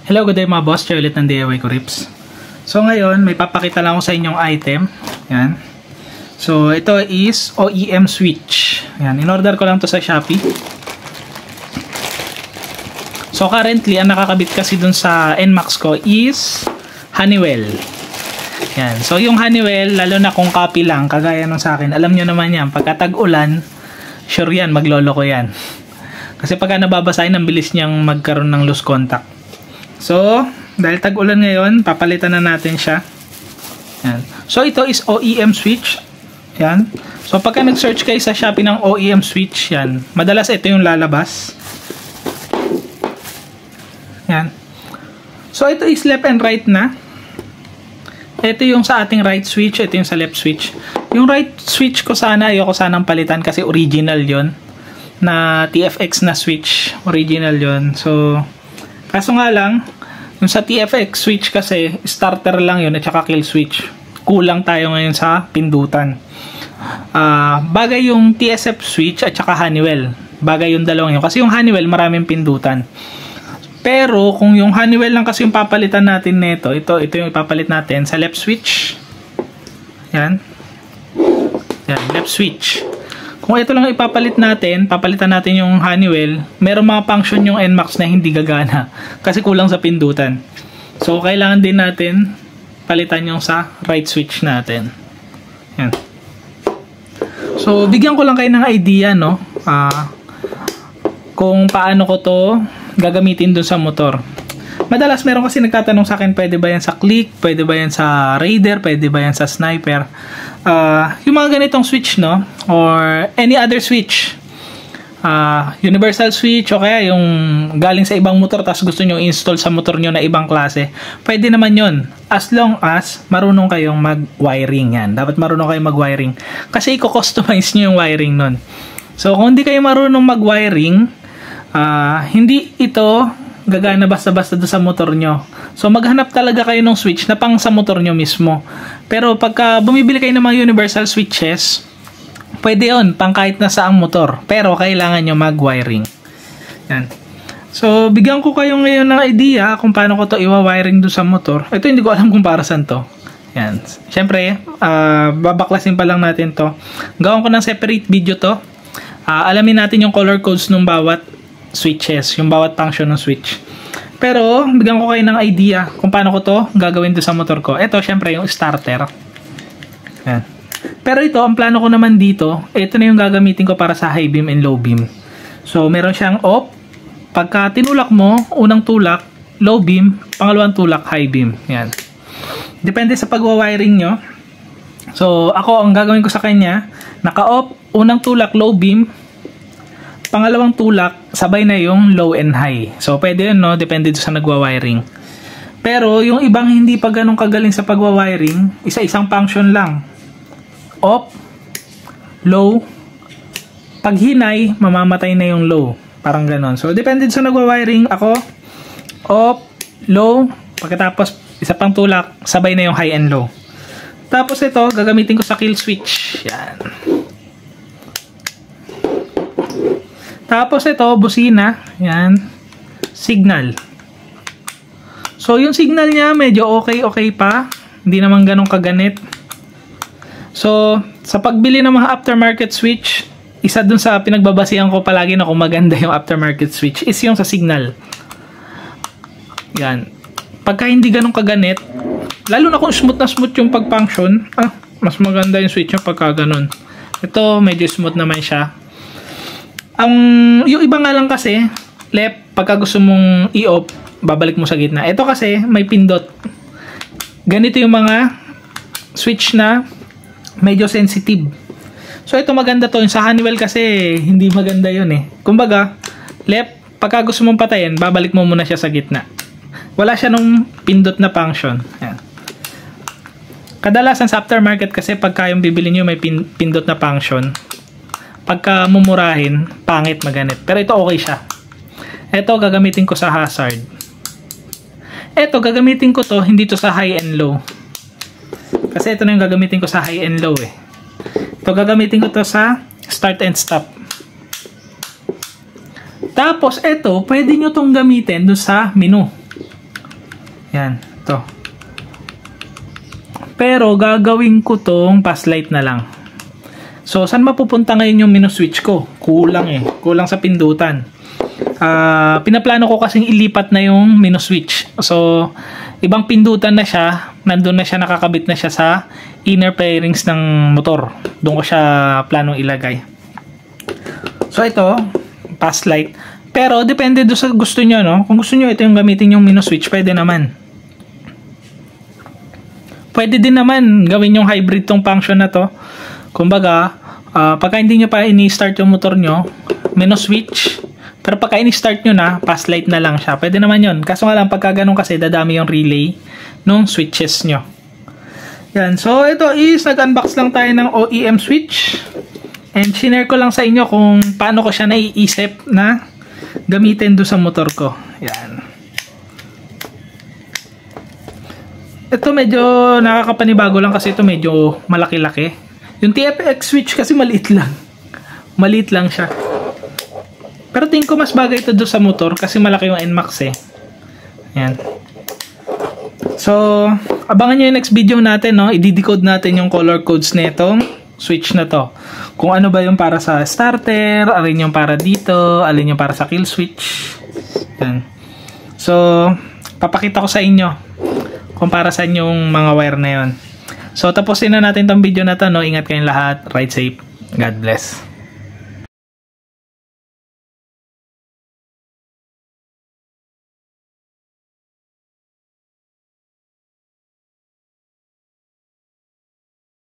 Hello, good day mga boss. Chair ulit ng DIY ko Rips. So ngayon, may papakita lang ako sa inyong item. Yan. So ito is OEM switch. Yan. In-order ko lang to sa Shopee. So currently, ang nakakabit kasi dun sa NMAX ko is Honeywell. Yan. So yung Honeywell, lalo na kung copy lang, kagaya nung sa akin, alam nyo naman yan, pagka tag-ulan, sure yan, maglolo ko yan. Kasi pagka nababasahin, ang bilis niyang magkaroon ng loose contact. So, dahil tag-ulan ngayon, papalitan na natin siya. Yan. So, ito is OEM switch. Yan. So, pagka nag-search kayo sa Shopee ng OEM switch, yan. Madalas ito yung lalabas. Yan. So, ito is left and right na. Ito yung sa ating right switch. Ito yung sa left switch. Yung right switch ko sana, ayoko sanang palitan kasi original yon na TFX na switch. Original yon. So, kaso nga lang, yung sa TFX switch kasi, starter lang yun at saka kill switch. Kulang tayo ngayon sa pindutan. Bagay yung TSF switch at saka Honeywell. Bagay yung dalawang yun. Kasi yung Honeywell, maraming pindutan. Pero, kung yung Honeywell lang kasi yung papalitan natin nito, ito yung ipapalit natin sa left switch. Yan. Yan, left switch. Kung ito lang ipapalit natin, papalitan natin yung Honeywell, meron mga function yung NMAX na hindi gagana kasi kulang sa pindutan. So, kailangan din natin palitan yung sa right switch natin. Yan. So, bigyan ko lang kayo ng idea, no? Kung paano ko to gagamitin dun sa motor. Madalas meron kasi nagtatanong sa akin, pwede ba yan sa click, pwede ba yan sa Raider, pwede ba yan sa Sniper. Yung mga ganitong switch, no, or any other switch, universal switch o kaya yung galing sa ibang motor tapos gusto nyo install sa motor nyo na ibang klase, pwede naman yon as long as marunong kayong mag-wiring. Yan, dapat marunong kayong mag-wiring kasi i-customize nyo yung wiring nun. So kung hindi kayo marunong mag-wiring, hindi ito gagana basta-basta doon sa motor nyo. So, maghanap talaga kayo ng switch na pang sa motor nyo mismo. Pero, pagka bumibili kayo ng mga universal switches, pwede yun, pang kahit na saang motor. Pero, kailangan nyo mag-wiring. Yan. So, bigyan ko kayo ngayon ng idea kung paano ko to iwa-wiring doon sa motor. Ito, hindi ko alam kung para saan to. Yan. Siyempre, babaklasin pa lang natin to. Gawin ko ng separate video to. Alamin natin yung color codes ng bawat switches, yung bawat function ng switch. Pero, bigyan ko kayo ng idea kung paano ko to gagawin doon sa motor ko. Ito, syempre, yung starter. Yan. Pero ito, ang plano ko naman dito, ito na yung gagamitin ko para sa high beam and low beam. So, meron siyang off. Pagka tinulak mo, unang tulak, low beam, pangalawang tulak, high beam. Yan. Depende sa pagwa-wiring nyo. So, ako, ang gagawin ko sa kanya, naka-off, unang tulak, low beam, pangalawang tulak, sabay na yung low and high. So, pwede yun, no? Depende sa nagwa-wiring. Pero, yung ibang hindi pa ganun kagaling sa pagwa-wiring, isa-isang function lang. Off, low, pag hinay, mamamatay na yung low. Parang ganun. So, depende sa nagwa-wiring. Ako, off, low, pagkatapos, isa pang tulak, sabay na yung high and low. Tapos ito, gagamitin ko sa kill switch. Yan. Tapos ito, busina. Yan. Signal. So, yung signal niya, medyo okay pa. Hindi naman ganun kaganit. So, sa pagbili ng mga aftermarket switch, isa dun sa pinagbabasihan ko palagi na kung maganda yung aftermarket switch is yung sa signal. Yan. Pagka hindi ganun kaganit, lalo na kung smooth na smooth yung pag-function, mas maganda yung switch yung pagka ganun. Ito, medyo smooth naman siya. Yung iba nga lang kasi, left, pagka gusto mong i-off, babalik mo sa gitna. Ito kasi, may pindot. Ganito yung mga switch na medyo sensitive. So, ito maganda to. Yung sa Honeywell kasi, hindi maganda yun eh. Kumbaga, left, pagka gusto mong patayin, babalik mo muna siya sa gitna. Wala siya nung pindot na function. Ayan. Kadalasan sa aftermarket kasi, pagka yung bibili nyo may pindot na function, pagka mumurahin, pangit maganit. Pero ito okay siya. Ito gagamitin ko sa hazard. Ito gagamitin ko to, hindi to sa high and low. Kasi ito na yung gagamitin ko sa high and low eh. Ito gagamitin ko to sa start and stop. Tapos, ito, pwede nyo tong gamitin doon sa menu. Yan, to. Pero gagawin ko tong pass light na lang. So, saan mapupunta ngayon yung menu switch ko? Kulang eh. Kulang sa pindutan. Pinaplano ko kasing ilipat na yung menu switch. So, ibang pindutan na siya. Nandun na siya, nakakabit na siya sa inner fairings ng motor. Doon ko siya planong ilagay. So, ito, pass light. Pero, depende doon sa gusto nyo, no? Kung gusto nyo, ito yung gamitin yung menu switch, pwede naman. Pwede din naman gawin yung hybrid tong function na to. Kumbaga, pagka hindi nyo pa ini-start yung motor nyo, menu switch. Pero pagka ini-start nyo na, pass light na lang siya. Pwede naman yun. Kaso nga lang, pagka ganun kasi, dadami yung relay nung switches nyo. Yan. So, ito is, nag-unbox lang tayo ng OEM switch. And sinare ko lang sa inyo kung paano ko siya naiisip na gamitin doon sa motor ko. Yan. Ito medyo nakakapanibago lang kasi ito medyo malaki-laki. Yung TFX switch kasi maliit lang. Maliit lang siya. Pero tingin ko mas bagay ito doon sa motor kasi malaki yung NMAX eh. Yan. So, abangan nyo yung next video natin, no? I-decode natin yung color codes netong switch na to. Kung ano ba yung para sa starter, alin yung para dito, alin yung para sa kill switch. Yan. So, papakita ko sa inyo kung para saan yung mga wire na yun. So, tapusin na natin tong video na to, no? Ingat kayong lahat. Ride safe. God bless.